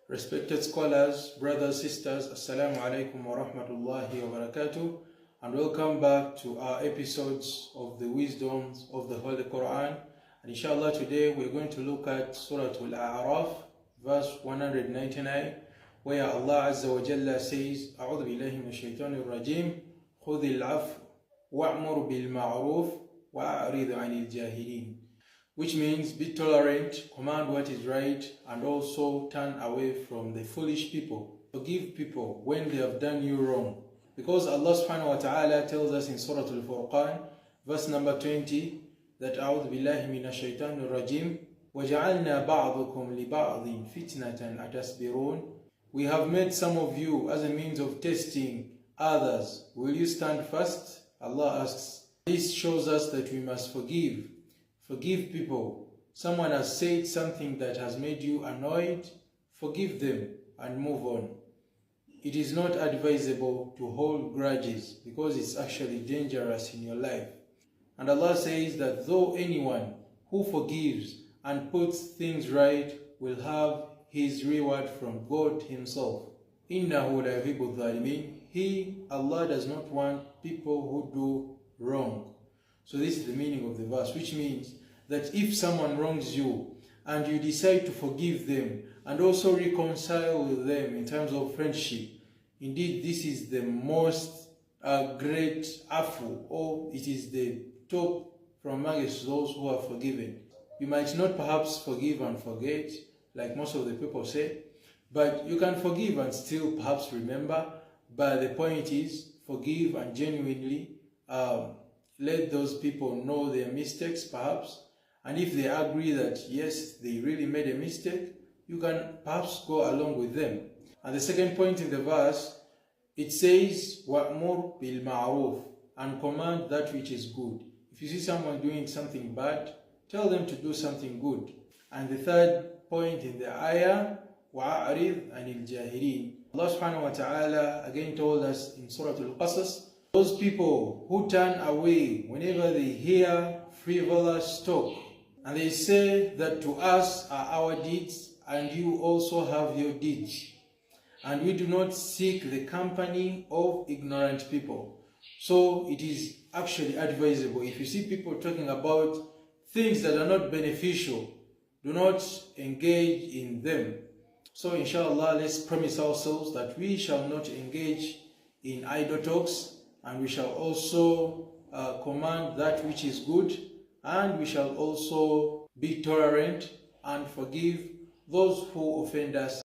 Respected scholars, brothers, sisters, Assalamu alaikum wa rahmatullahi wa barakatuh, and welcome back to our episodes of the wisdoms of the Holy Quran. And inshallah today we're going to look at Surah Al-A'raf, verse 199, where Allah Azza wa Jalla says, أعوذ بالله من الشيطان الرجيم خذ العفو وأمر بالمعروف وأعرض عن الجاهلين. Which means be tolerant, command what is right, and also turn away from the foolish people. Forgive people when they have done you wrong. Because Allah subhanahu wa ta'ala tells us in Surah Al-Furqan, verse number 20, that أعوذ بالله من الشيطان الرجيم وَجَعَلْنَا بَعْضُكُمْ لِبَعْضٍ فِتْنَةً أَتَصْبِرُونَ. We have made some of you as a means of testing others. Will you stand fast? Allah asks. This shows us that we must forgive. Forgive people. Someone has said something that has made you annoyed. Forgive them and move on. It is not advisable to hold grudges because it's actually dangerous in your life. And Allah says that though anyone who forgives and puts things right will have his reward from God Himself. إِنَّهُ لَا يُحِبُّ الظَّالِمِينَ. He, Allah, does not want people who do wrong. So this is the meaning of the verse, which means that if someone wrongs you and you decide to forgive them and also reconcile with them in terms of friendship, indeed this is the most great afu, or it is the top from amongst those who are forgiven. You might not perhaps forgive and forget, like most of the people say, but you can forgive and still perhaps remember. But the point is, forgive and genuinely let those people know their mistakes perhaps, and if they agree that yes, they really made a mistake, you can perhaps go along with them. And the second point in the verse, it says وَأْمُرْ بِالْمَعْرُوفِ, and command that which is good. If you see someone doing something bad, tell them to do something good. And the third point in the ayah, وَأَعْرِضْ عَنِ الْجَاهِلِينَ. Allah subhanahu wa ta'ala again told us in Surah Al-Qasas, those people who turn away whenever they hear frivolous talk, and they say that to us are our deeds, and you also have your deeds. And we do not seek the company of ignorant people. So it is actually advisable, if you see people talking about things that are not beneficial, do not engage in them. So inshallah, let's promise ourselves that we shall not engage in idle talks, and we shall also command that which is good, and we shall also be tolerant and forgive those who offend us.